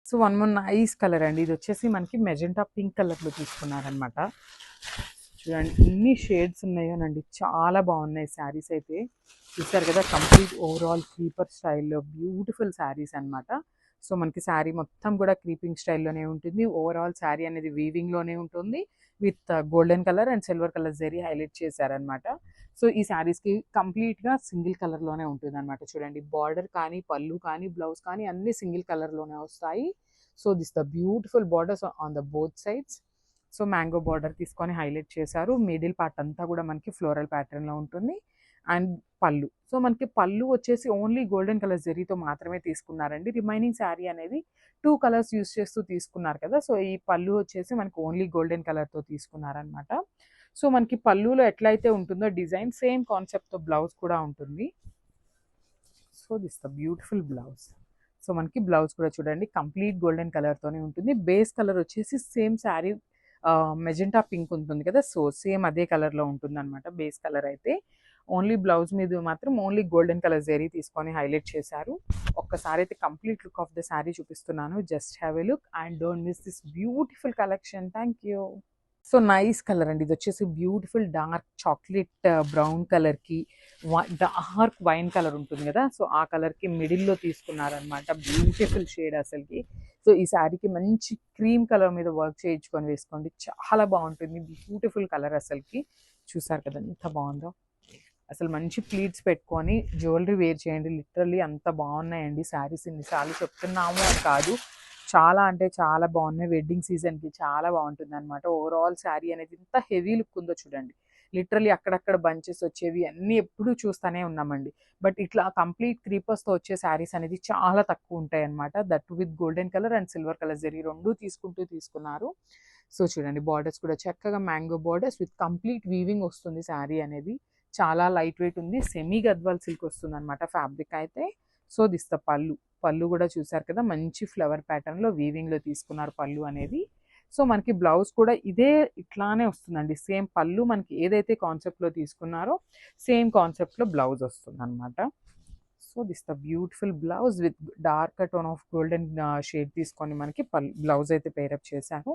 So one more nice colour అండి. ఇది వచ్చేసి మనకి మెజెంటా పింక్ కలర్లో తీసుకున్నారనమాట. చూడండి ఎన్ని షేడ్స్ ఉన్నాయోనండి, చాలా బాగున్నాయి శారీస్ అయితే. చూసారు కదా, కంప్లీట్ ఓవరాల్ క్రీపర్ స్టైల్లో బ్యూటిఫుల్ శారీస్ అనమాట. సో మనకి శారీ మొత్తం కూడా క్రీపింగ్ స్టైల్లోనే ఉంటుంది. ఓవరాల్ శారీ అనేది వీవింగ్లోనే ఉంటుంది with golden colour and silver colour zari highlight చేశారనమాట. సో ఈ శారీస్కి కంప్లీట్గా సింగిల్ కలర్లోనే ఉంటుంది అనమాట. చూడండి బార్డర్ కానీ, పళ్ళు కానీ, బ్లౌజ్ కానీ అన్ని సింగిల్ కలర్లోనే వస్తాయి. So this the beautiful borders on the both sides. So mango border తీసుకొని హైలైట్ చేశారు. మిడిల్ పార్ట్ అంతా కూడా మనకి ఫ్లోరల్ ప్యాటర్న్లో ఉంటుంది. అండ్ పళ్ళు, సో మనకి పళ్ళు వచ్చేసి ఓన్లీ గోల్డెన్ కలర్ జరీతో మాత్రమే తీసుకున్నారండి. రిమైనింగ్ శారీ అనేది 2 కలర్స్ యూస్ చేస్తూ తీసుకున్నారు కదా. సో ఈ పళ్ళు వచ్చేసి మనకి ఓన్లీ గోల్డెన్ కలర్తో తీసుకున్నారనమాట. సో మనకి పళ్ళులో ఎట్లయితే ఉంటుందో డిజైన్, సేమ్ కాన్సెప్ట్తో బ్లౌజ్ కూడా ఉంటుంది. So this the beautiful blouse. So మనకి బ్లౌజ్ కూడా చూడండి కంప్లీట్ గోల్డెన్ కలర్తోనే ఉంటుంది. బేస్ కలర్ వచ్చేసి సేమ్ శారీ మెజెంటా పింక్ ఉంటుంది కదా, సో సేమ్ అదే కలర్లో ఉంటుంది అనమాట బేస్ కలర్ అయితే. ఓన్లీ బ్లౌజ్ మీద మాత్రం ఓన్లీ గోల్డెన్ కలర్ జరీ తీసుకొని హైలైట్ చేశారు. ఒక్కసారి అయితే complete look of the sari చూపిస్తున్నాను. Just have a look and don't miss this beautiful collection. Thank you. So nice colour అండి. ఇది వచ్చేసి బ్యూటిఫుల్ డార్క్ చాక్లెట్ బ్రౌన్ కలర్కి డార్క్ వైన్ కలర్ ఉంటుంది కదా, సో ఆ కలర్కి మిడిల్లో తీసుకున్నారనమాట. బ్యూటిఫుల్ షేడ్ అసలుకి. సో ఈ శారీకి మంచి క్రీమ్ కలర్ మీద వర్క్ చేయించుకొని వేసుకోండి, చాలా బాగుంటుంది. బ్యూటిఫుల్ కలర్ అసలుకి. చూసారు కదా ఎంత బాగుందో. అసలు మంచి ప్లీట్స్ పెట్టుకొని జ్యువెలరీ వేర్ చేయండి. లిటరల్లీ అంత బాగున్నాయండి శారీస్. ఇన్నిసార్లు చెప్తున్నాము అని కాదు, చాలా అంటే చాలా బాగున్నాయి. వెడ్డింగ్ సీజన్కి చాలా బాగుంటుంది అనమాట. ఓవరాల్ శారీ అనేది ఇంత హెవీ లుక్ ఉందో చూడండి. లిటరల్లీ అక్కడక్కడ బంచెస్ వచ్చేవి అన్నీ ఎప్పుడూ చూస్తూనే ఉన్నామండి. బట్ ఇట్లా కంప్లీట్ క్రీపర్స్తో వచ్చే శారీస్ అనేది చాలా తక్కువ ఉంటాయి అనమాట. That with golden colour and silver colour zari రెండు తీసుకున్నారు. సో చూడండి బార్డర్స్ కూడా చక్కగా mango borders with complete weaving వస్తుంది శారీ అనేది. చాలా లైట్ వెయిట్ ఉంది. సెమీ గద్వాల్ సిల్క్ వస్తుంది అనమాట ఫ్యాబ్రిక్ అయితే. సో దిస్ ద పళ్ళు. పళ్ళు కూడా చూసారు కదా, మంచి ఫ్లవర్ ప్యాటర్న్లో వీవింగ్లో తీసుకున్నారు పళ్ళు అనేది. సో మనకి బ్లౌజ్ కూడా ఇదే ఇట్లానే వస్తుందండి. సేమ్ పళ్ళు మనకి ఏదైతే కాన్సెప్ట్లో తీసుకున్నారో సేమ్ కాన్సెప్ట్లో బ్లౌజ్ వస్తుంది అనమాట. So this the beautiful blouse with dark tone of golden shade తీసుకొని మనకి బ్లౌజ్ అయితే పేరప్ చేశాను.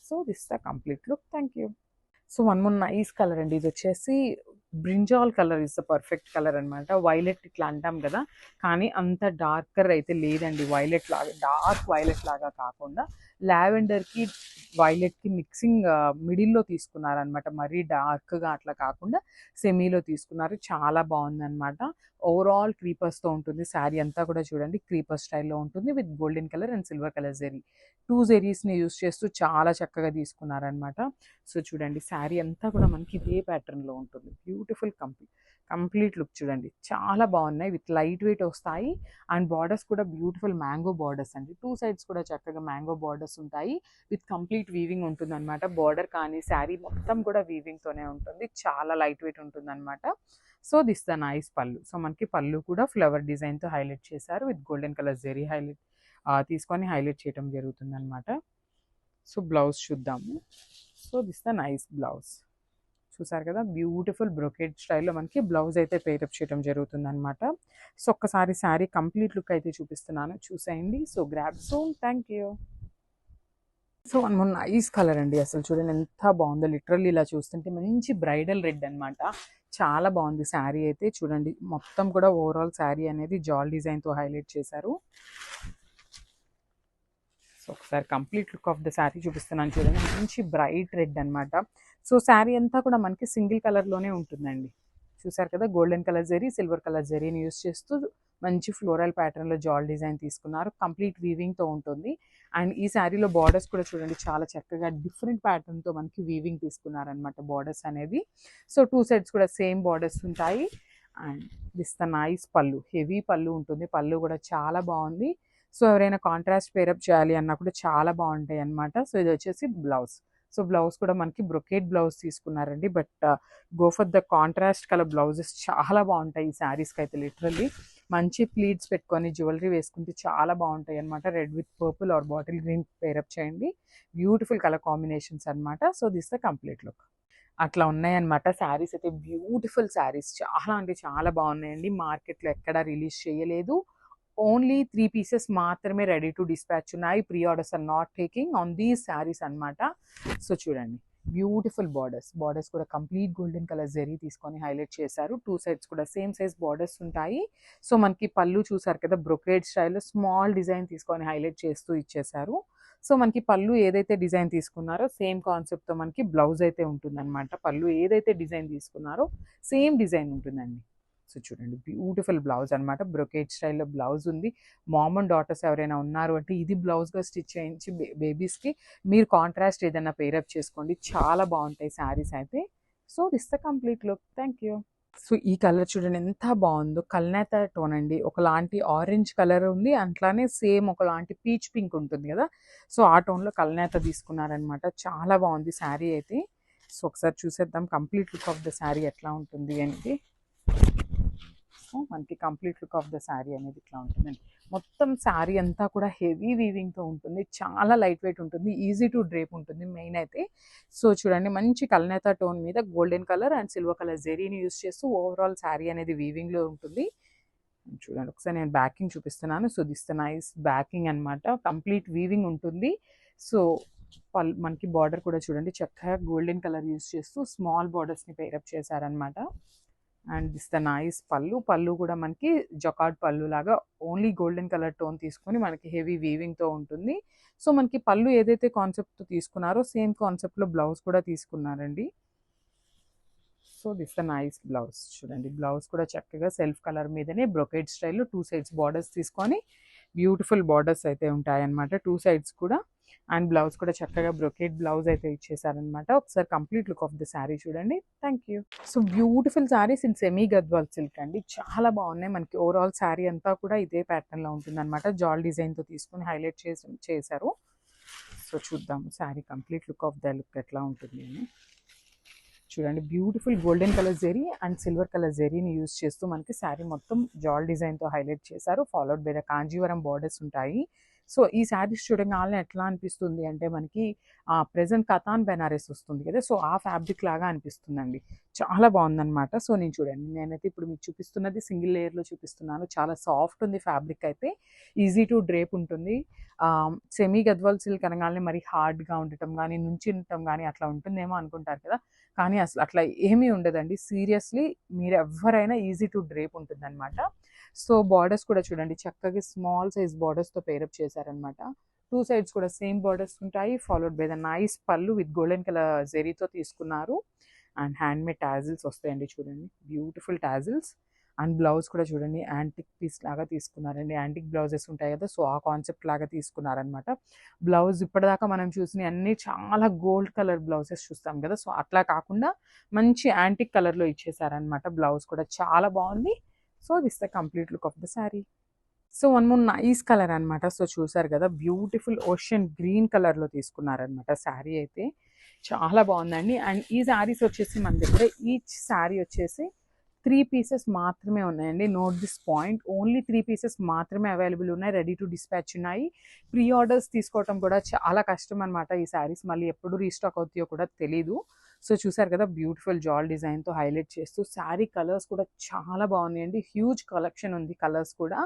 So this the complete look. Thank you. So one more nice colour అండి. ఇది వచ్చేసి brinjal colour is the perfect colour అనమాట. Violet ఇట్లా అంటాం కదా, కానీ అంత డార్కర్ అయితే లేదండి. వైలెట్ లాగా, డార్క్ వైలెట్ లాగా కాకుండా లావెండర్కి వైలెట్కి మిక్సింగ్ మిడిల్లో తీసుకున్నారనమాట. మరీ డార్క్గా అట్లా కాకుండా సెమీలో తీసుకున్నారు. చాలా బాగుందన్నమాట. ఓవరాల్ క్రీపర్స్తో ఉంటుంది శారీ అంతా కూడా. చూడండి క్రీపర్ స్టైల్లో ఉంటుంది with golden colour and silver colour zari. 2 జెరీస్ని యూస్ చేస్తూ చాలా చక్కగా తీసుకున్నారనమాట. సో చూడండి శారీ అంతా కూడా మనకి ఇదే ప్యాటర్న్లో ఉంటుంది. బ్యూటిఫుల్ కంప్లీట్ లుక్ చూడండి, చాలా బాగున్నాయి. విత్ లైట్ వెయిట్ వస్తాయి. అండ్ బార్డర్స్ కూడా బ్యూటిఫుల్ మ్యాంగో బార్డర్స్ అండి. 2 సైడ్స్ కూడా చక్కగా మ్యాంగో బార్డర్స్ ఉంటాయి. విత్ కంప్లీట్ వీవింగ్ ఉంటుంది అనమాట. బార్డర్ కానీ శారీ మొత్తం కూడా వీవింగ్తోనే ఉంటుంది. చాలా లైట్ వెయిట్ ఉంటుంది అనమాట. సో దిస్ ద నైస్ పళ్ళు. సో మనకి పళ్ళు కూడా ఫ్లవర్ డిజైన్తో హైలైట్ చేశారు. With golden colour zari highlight తీసుకొని హైలైట్ చేయడం జరుగుతుంది అనమాట. సో బ్లౌజ్ చూద్దాము. So this the nice blouse. చూసారు కదా, బ్యూటిఫుల్ బ్రొకెట్ స్టైల్లో మనకి బ్లౌజ్ అయితే పేరప్ చేయడం జరుగుతుంది అనమాట. సో ఒక్కసారి శారీ కంప్లీట్ లుక్ అయితే చూపిస్తున్నాను, చూసేయండి. So grab soon. Thank you. So one more nice colour అండి. అసలు చూడండి ఎంత బాగుందో. లిటరల్లీ ఇలా చూస్తుంటే మంచి బ్రైడల్ రెడ్ అనమాట. చాలా బాగుంది శారీ అయితే. చూడండి మొత్తం కూడా ఓవరాల్ శారీ అనేది జాల్ డిజైన్తో హైలైట్ చేశారు. సో ఒకసారి complete look of the sari చూపిస్తున్నాను చూడండి. మంచి బ్రైట్ రెడ్ అనమాట. సో శారీ అంతా కూడా మనకి సింగిల్ కలర్లోనే ఉంటుందండి. చూసారు కదా, golden colour zari, silver colour జరీని యూస్ చేస్తూ మంచి ఫ్లోరల్ ప్యాటర్న్లో జాల్ డిజైన్ తీసుకున్నారు. కంప్లీట్ వీవింగ్తో ఉంటుంది. అండ్ ఈ శారీలో బార్డర్స్ కూడా చూడండి చాలా చక్కగా డిఫరెంట్ ప్యాటర్న్తో మనకి వీవింగ్ తీసుకున్నారనమాట బార్డర్స్ అనేది. సో 2 సైడ్స్ కూడా సేమ్ బార్డర్స్ ఉంటాయి. అండ్ దిస్ ద నైస్ పళ్ళు. హెవీ పళ్ళు ఉంటుంది. పళ్ళు కూడా చాలా బాగుంది. సో ఎవరైనా కాంట్రాస్ట్ పేరప్ చేయాలి అన్నా కూడా చాలా బాగుంటాయి అనమాట. సో ఇది వచ్చేసి బ్లౌజ్. సో బ్లౌజ్ కూడా మనకి బ్రొకేట్ బ్లౌజ్ తీసుకున్నారండి. But go for the contrast colour blouses చాలా బాగుంటాయి ఈ శారీస్కి అయితే. లిటరల్లీ మంచి ప్లీట్స్ పెట్టుకొని జ్యువెలరీ వేసుకుంటే చాలా బాగుంటాయి అనమాట. Red with purple are bottle green pair up చేయండి. బ్యూటిఫుల్ కలర్ కాంబినేషన్స్ అనమాట. So this the complete look. అట్లా ఉన్నాయన్నమాట శారీస్ అయితే. బ్యూటిఫుల్ శారీస్ చాలా అంటే చాలా బాగున్నాయండి. మార్కెట్లో ఎక్కడా రిలీజ్ చేయలేదు. ఓన్లీ 3 పీసెస్ మాత్రమే రెడీ టు డిస్పాచ్ ఉన్నాయి. Pre orders are not taking on these saris అన్నమాట. సో చూడండి, బ్యూటిఫుల్ బార్డర్స్ కూడా కంప్లీట్ గోల్డెన్ కలర్ జరీ తీసుకొని హైలైట్ చేశారు. 2 సైడ్స్ కూడా సేమ్ సైజ్ బార్డర్స్ ఉంటాయి. సో మనకి పళ్ళు చూసారు కదా, బ్రొకేడ్ స్టైల్లో స్మాల్ డిజైన్ తీసుకొని హైలైట్ చేస్తూ ఇచ్చేసారు. సో మనకి పళ్ళు ఏదైతే డిజైన్ తీసుకున్నారో సేమ్ కాన్సెప్ట్తో మనకి బ్లౌజ్ అయితే ఉంటుందన్నమాట. పళ్ళు ఏదైతే డిజైన్ తీసుకున్నారో సేమ్ డిజైన్ ఉంటుందండి. సో చూడండి, బ్యూటిఫుల్ బ్లౌజ్ అనమాట. బ్రొకేట్ స్టైల్లో బ్లౌజ్ ఉంది. మామ్ అండ్ డాటర్స్ ఎవరైనా ఉన్నారు అంటే ఇది బ్లౌజ్గా స్టిచ్ చేయించి బేబీస్కి మీరు కాంట్రాస్ట్ ఏదైనా పేరప్ చేసుకోండి, చాలా బాగుంటాయి శారీస్ అయితే. So this the complete look. Thank you. So ఈ కలర్ చూడండి ఎంత బాగుందో, కల్నేత టోన్ అండి. ఒకలాంటి ఆరెంజ్ కలర్ ఉంది, అట్లానే సేమ్ ఒకలాంటి పీచ్ పింక్ ఉంటుంది కదా, సో ఆ టోన్లో కల్నేత తీసుకున్నారనమాట. చాలా బాగుంది శారీ అయితే. సో ఒకసారి చూసేద్దాం complete look of the sari ఎట్లా ఉంటుంది అనేది. సో మనకి complete look of the sari అనేది ఇట్లా ఉంటుందండి. మొత్తం శారీ అంతా కూడా హెవీ వీవింగ్తో ఉంటుంది, చాలా లైట్ వెయిట్ ఉంటుంది, ఈజీ టు డ్రేప్ ఉంటుంది మెయిన్ అయితే. సో చూడండి, మంచి కల్నేత టోన్ మీద golden colour and silver colour జెరీని యూస్ చేస్తూ ఓవరాల్ శారీ అనేది వీవింగ్లో ఉంటుంది. చూడండి, ఒకసారి నేను బ్యాకింగ్ చూపిస్తున్నాను. So this the nice backing అనమాట, కంప్లీట్ వీవింగ్ ఉంటుంది. సో మనకి బార్డర్ కూడా చూడండి చక్కగా గోల్డెన్ కలర్ యూస్ చేస్తూ స్మాల్ బార్డర్స్ని పేరప్ చేశారనమాట. And this the nice pallu కూడా మనకి జకార్డ్ పళ్ళు లాగా ఓన్లీ గోల్డెన్ కలర్ టోన్ తీసుకొని మనకి హెవీ వీవింగ్తో ఉంటుంది. సో మనకి పళ్ళు ఏదైతే కాన్సెప్ట్తో తీసుకున్నారో సేమ్ కాన్సెప్ట్లో బ్లౌజ్ కూడా తీసుకున్నారండి. So this the nice blouse. చూడండి, బ్లౌజ్ కూడా చక్కగా సెల్ఫ్ కలర్ మీదనే బ్రొకేడ్ స్టైల్లో 2 సైడ్స్ బార్డర్స్ తీసుకొని బ్యూటిఫుల్ బార్డర్స్ అయితే ఉంటాయన్నమాట 2 సైడ్స్ కూడా. అండ్ బ్లౌజ్ కూడా చక్కగా బ్రొకేడ్ బ్లౌజ్ అయితే ఇచ్చేసారనమాట. ఒకసారి complete look of the sari చూడండి. Thank you. So beautiful sarees in semi Gadwal silk అండి, చాలా బాగున్నాయి. మనకి ఓవరాల్ శారీ అంతా కూడా ఇదే ప్యాటర్న్లో ఉంటుందన్నమాట. జాల్ డిజైన్తో తీసుకుని హైలైట్ చేశారు. సో చూద్దాం sari complete look of the look ఎట్లా ఉంటుంది అని. చూడండి, beautiful golden colour zari and silver colour జెరీని యూజ్ చేస్తూ మనకి శారీ మొత్తం జాల్ డిజైన్తో హైలైట్ చేశారు. Followed by the Kanjeevaram borders ఉంటాయి. సో ఈ శారీస్ చూడగానే ఎట్లా అనిపిస్తుంది అంటే మనకి ప్రెజెంట్ కతాన్ బెనారస్ వస్తుంది కదా, సో ఆ ఫ్యాబ్రిక్ లాగా అనిపిస్తుందండి. చాలా బాగుందన్నమాట. సో నేను చూడండి, నేనైతే ఇప్పుడు మీకు చూపిస్తున్నది సింగిల్ లేయర్లో చూపిస్తున్నాను. చాలా సాఫ్ట్ ఉంది ఫ్యాబ్రిక్ అయితే, ఈజీ టు డ్రేప్ ఉంటుంది. సెమీ గద్వాల్ సిల్క్ అనగానే మరి హార్డ్గా ఉండటం కానీ నుంచి ఉండటం కానీ అట్లా ఉంటుందేమో అనుకుంటారు కదా, కానీ అసలు అట్లా ఏమీ ఉండదండి. సీరియస్లీ మీరు ఎవరైనా ఈజీ టు డ్రేప్ ఉంటుంది అనమాట. సో బార్డర్స్ కూడా చూడండి చక్కగా స్మాల్ సైజ్ బార్డర్స్తో పేరప్ చేశారనమాట. 2 సైడ్స్ కూడా సేమ్ బార్డర్స్ ఉంటాయి. ఫాలోడ్ బై ద నైస్ పళ్ళు విత్ గోల్డెన్ కలర్ జెరీతో తీసుకున్నారు. అండ్ హ్యాండ్మేడ్ టాజిల్స్ వస్తాయండి, చూడండి బ్యూటిఫుల్ టాజిల్స్. అండ్ బ్లౌజ్ కూడా చూడండి యాంటిక్ పీస్ లాగా తీసుకున్నారండి. యాంటిక్ బ్లౌజెస్ ఉంటాయి కదా, సో ఆ కాన్సెప్ట్ లాగా తీసుకున్నారనమాట. బ్లౌజ్ ఇప్పటిదాకా మనం చూసిన అన్ని చాలా గోల్డ్ కలర్ బ్లౌజెస్ చూస్తాం కదా, సో అట్లా కాకుండా మంచి యాంటిక్ కలర్లో ఇచ్చేసారనమాట. బ్లౌజ్ కూడా చాలా బాగుంది. So this the complete look of the sari. So one more nice colour అనమాట. సో చూసారు కదా, బ్యూటిఫుల్ ఓషన్ గ్రీన్ కలర్లో తీసుకున్నారనమాట శారీ అయితే. చాలా బాగుందండి. అండ్ ఈ శారీస్ వచ్చేసి మన దగ్గర ఈచ్ శారీ వచ్చేసి 3 పీసెస్ మాత్రమే ఉన్నాయండి. Note this point, only 3 pieces మాత్రమే అవైలబుల్ ఉన్నాయి, రెడీ టు డిస్పాచ్ ఉన్నాయి. ప్రీ ఆర్డర్స్ తీసుకోవడం కూడా చాలా కష్టం అనమాట. ఈ శారీస్ మళ్ళీ ఎప్పుడు రీస్టాక్ అవుతాయో కూడా తెలీదు. సో చూసారు కదా, బ్యూటిఫుల్ జాల్ డిజైన్తో హైలైట్ చేస్తూ శారీ కలర్స్ కూడా చాలా బాగున్నాయండి. హ్యూజ్ కలెక్షన్ ఉంది, కలర్స్ కూడా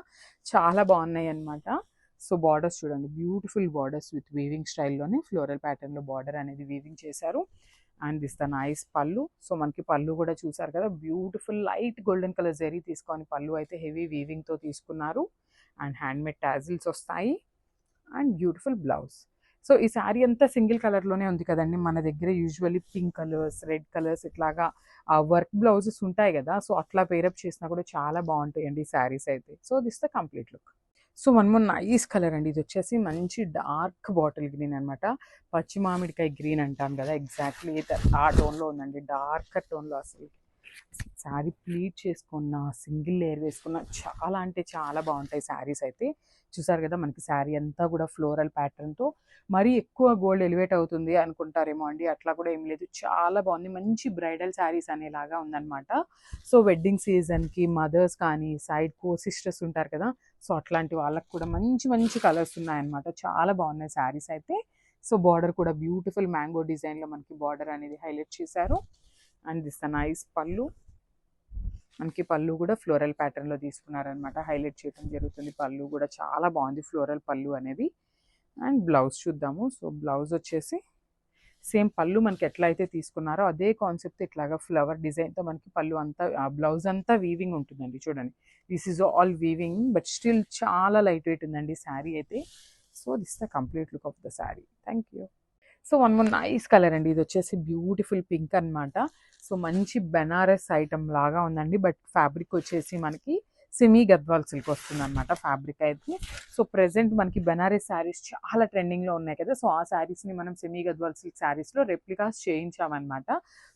చాలా బాగున్నాయి అనమాట. సో బార్డర్స్ చూడండి, బ్యూటిఫుల్ బార్డర్స్ విత్ వీవింగ్ స్టైల్లోనే ఫ్లోరల్ ప్యాటర్న్లో బార్డర్ అనేది వీవింగ్ చేశారు. అండ్ దిస్ ద నైస్ పళ్ళు. సో మనకి పళ్ళు కూడా చూసారు కదా, beautiful light golden colour zari తీసుకొని పళ్ళు అయితే హెవీ వీవింగ్తో తీసుకున్నారు. అండ్ హ్యాండ్మేడ్ టాజిల్స్ వస్తాయి. And beautiful blouse. సో ఈ శారీ అంతా సింగిల్ కలర్లోనే ఉంది కదండి. మన దగ్గర usually pink colours, red colours ఇట్లాగా వర్క్ బ్లౌజెస్ ఉంటాయి కదా, సో అట్లా పేరప్ చేసినా కూడా చాలా బాగుంటాయండి ఈ శారీస్ అయితే. So this the complete look. So one more nice colour అండి, ఇది వచ్చేసి మంచి డార్క్ బాటిల్ గ్రీన్ అనమాట. పచ్చి మామిడికాయ గ్రీన్ అంటాం కదా, ఎగ్జాక్ట్లీ ఆ టోన్లో ఉందండి, డార్క్ టోన్లో. అసలు శారీ ప్లీట్ చేసుకున్న, సింగిల్ లేయర్ వేసుకున్న చాలా అంటే చాలా బాగుంటాయి శారీస్ అయితే. చూసారు కదా, మనకి శారీ అంతా కూడా ఫ్లోరల్ ప్యాటర్న్తో. మరీ ఎక్కువ గోల్డ్ ఎలివేట్ అవుతుంది అనుకుంటారేమో అండి, అట్లా కూడా ఏం లేదు, చాలా బాగుంది. మంచి బ్రైడల్ శారీస్ అనేలాగా ఉందన్నమాట. సో వెడ్డింగ్ సీజన్కి మదర్స్ కానీ సైడ్ కో సిస్టర్స్ ఉంటారు కదా, సో అట్లాంటి వాళ్ళకి కూడా మంచి మంచి కలర్స్ ఉన్నాయన్నమాట. చాలా బాగున్నాయి శారీస్ అయితే. సో బార్డర్ కూడా బ్యూటిఫుల్ మ్యాంగో డిజైన్లో మనకి బార్డర్ అనేది హైలైట్ చేశారు. అండ్ దిస్ ద నైస్ పళ్ళు. మనకి పళ్ళు కూడా ఫ్లోరల్ ప్యాటర్న్లో తీసుకున్నారనమాట. హైలైట్ చేయడం జరుగుతుంది. పళ్ళు కూడా చాలా బాగుంది, ఫ్లోరల్ పళ్ళు అనేది. అండ్ బ్లౌజ్ చూద్దాము. సో బ్లౌజ్ వచ్చేసి సేమ్ పళ్ళు మనకి ఎట్లా అయితే తీసుకున్నారో అదే కాన్సెప్ట్, ఇట్లాగా ఫ్లవర్ డిజైన్తో మనకి పళ్ళు అంతా, బ్లౌజ్ అంతా వీవింగ్ ఉంటుందండి. చూడండి, this is all weaving, but still చాలా లైట్ వెయిట్ ఉందండి శారీ అయితే. So this the complete look of the sari. Thank you. So one more nice colour అండి. ఇది వచ్చేసి బ్యూటిఫుల్ పింక్ అనమాట. సో మంచి బెనారస్ ఐటమ్ లాగా ఉందండి, బట్ ఫ్యాబ్రిక్ వచ్చేసి మనకి సెమీ గద్వాల్ సిల్క్ వస్తుంది అనమాట ఫ్యాబ్రిక్ అయితే. సో ప్రెసెంట్ మనకి బెనారస్ శారీస్ చాలా ట్రెండింగ్లో ఉన్నాయి కదా, సో ఆ శారీస్ని మనం సెమీ గద్వాల్ సిల్క్ శారీస్లో రెప్లికాస్ చేయించామన్నమాట.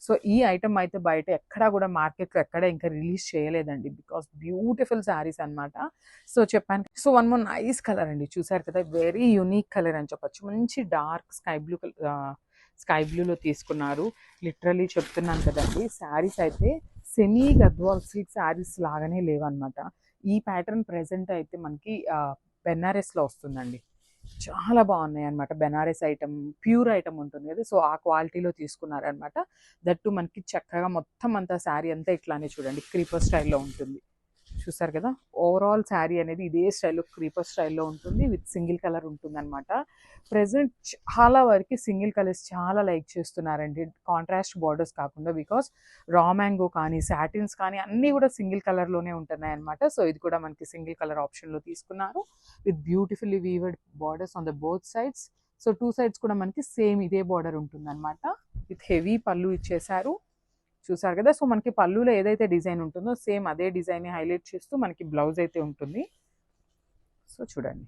సో ఈ ఐటమ్ అయితే బయట ఎక్కడా కూడా మార్కెట్లో ఎక్కడ ఇంకా రిలీజ్ చేయలేదండి, బికాస్ బ్యూటిఫుల్ శారీస్ అనమాట. సో చెప్పాను. So one more nice colour అండి, చూసారు కదా, వెరీ యూనిక్ కలర్ అని చెప్పొచ్చు. మంచి డార్క్ స్కై బ్లూలో తీసుకున్నారు. లిటరలీ చెప్తున్నాను కదండి, శారీస్ అయితే సెమీ గద్వాల్ సిల్క్ శారీస్ లాగానే లేవన్నమాట. ఈ ప్యాటర్న్ ప్రెజెంట్ అయితే మనకి బెనారస్లో వస్తుందండి. చాలా బాగున్నాయి అనమాట. బెనారస్ ఐటమ్, ప్యూర్ ఐటమ్ ఉంటుంది కదా, సో ఆ క్వాలిటీలో తీసుకున్నారనమాట. దట్టు మనకి చక్కగా మొత్తం అంతా శారీ అంతా ఇట్లానే చూడండి, క్రీపర్ స్టైల్లో ఉంటుంది. చూసారు కదా, ఓవరాల్ శారీ అనేది ఇదే స్టైల్లో క్రీపర్ స్టైల్లో ఉంటుంది, విత్ సింగిల్ కలర్ ఉంటుంది అనమాట. ప్రజెంట్ చాలా వరకు సింగిల్ కలర్స్ చాలా లైక్ చేస్తున్నారండి, కాంట్రాస్ట్ బార్డర్స్ కాకుండా. బికాస్ రా మ్యాంగో కానీ సాటిన్స్ కానీ అన్నీ కూడా సింగిల్ కలర్లోనే ఉంటున్నాయి అనమాట. సో ఇది కూడా మనకి సింగిల్ కలర్ ఆప్షన్లో తీసుకున్నారు, with beautifully weaved borders on the both sides. So two sides కూడా మనకి సేమ్ ఇదే బార్డర్ ఉంటుంది అనమాట, విత్ హెవీ పళ్ళు ఇచ్చేసారు. చూసారు కదా, సో మనకి పళ్ళులో ఏదైతే డిజైన్ ఉంటుందో సేమ్ అదే డిజైన్ హైలైట్ చేస్తూ మనకి బ్లౌజ్ అయితే ఉంటుంది. సో చూడండి,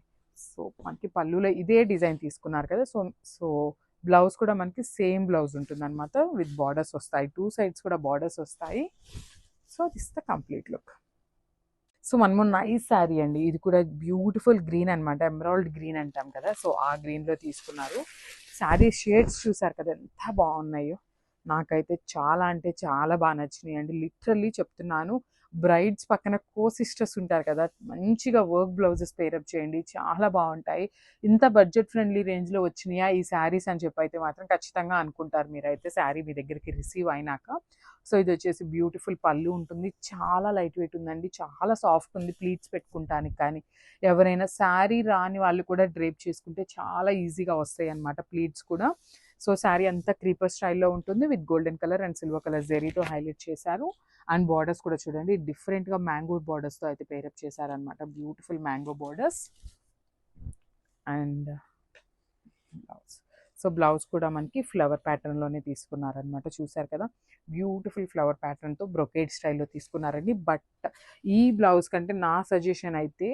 సో మనకి పళ్ళులో ఇదే డిజైన్ తీసుకున్నారు కదా, సో సో బ్లౌజ్ కూడా మనకి సేమ్ బ్లౌజ్ ఉంటుంది అనమాట, విత్ బార్డర్స్ వస్తాయి. టూ సైడ్స్ కూడా బార్డర్స్ వస్తాయి. So this the complete look. So one more nice sari అండి. ఇది కూడా బ్యూటిఫుల్ గ్రీన్ అనమాట, ఎమరాల్డ్ గ్రీన్ అంటాం కదా, సో ఆ గ్రీన్లో తీసుకున్నారు. శారీ షేడ్స్ చూసారు కదా ఎంత బాగున్నాయో. నాకైతే చాలా అంటే చాలా బాగా నచ్చినాయి అండి. లిటరల్లీ చెప్తున్నాను, బ్రైడ్స్ పక్కన కో సిస్టర్స్ ఉంటారు కదా, మంచిగా వర్క్ బ్లౌజెస్ పేరప్ చేయండి, చాలా బాగుంటాయి. ఇంత బడ్జెట్ ఫ్రెండ్లీ రేంజ్లో వచ్చినాయా ఈ శారీస్ అని చెప్పి అయితే మాత్రం ఖచ్చితంగా అనుకుంటారు మీరైతే శారీ మీ దగ్గరికి రిసీవ్ అయినాక. సో ఇది వచ్చేసి బ్యూటిఫుల్ పళ్ళు ఉంటుంది, చాలా లైట్ వెయిట్ ఉందండి, చాలా సాఫ్ట్ ఉంది. ప్లీట్స్ పెట్టుకుంటానికి కానీ, ఎవరైనా శారీ రాని వాళ్ళు కూడా డ్రేప్ చేసుకుంటే చాలా ఈజీగా వస్తాయి అన్నమాట ప్లీట్స్ కూడా. సో శారీ అంతా క్రీపర్ స్టైల్లో ఉంటుంది, with golden colour and silver colour జెరీతో హైలైట్ చేశారు. అండ్ బార్డర్స్ కూడా చూడండి, డిఫరెంట్గా మ్యాంగో బార్డర్స్తో అయితే పేరప్ చేశారనమాట, beautiful mango borders. And blouse, so blouse కూడా మనకి ఫ్లవర్ ప్యాటర్న్లోనే తీసుకున్నారనమాట. చూసారు కదా, బ్యూటిఫుల్ ఫ్లవర్ ప్యాటర్న్తో బ్రొకేడ్ స్టైల్లో తీసుకున్నారండి. బట్ ఈ బ్లౌజ్ కంటే నా సజెషన్ అయితే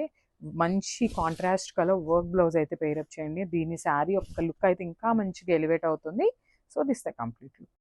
మంచి కాంట్రాస్ట్ కలర్ వర్క్ బ్లౌజ్ అయితే పేరప్ చేయండి. దీని శారీ యొక్క లుక్ అయితే ఇంకా మంచిగా ఎలివేట్ అవుతుంది. So this the complete look.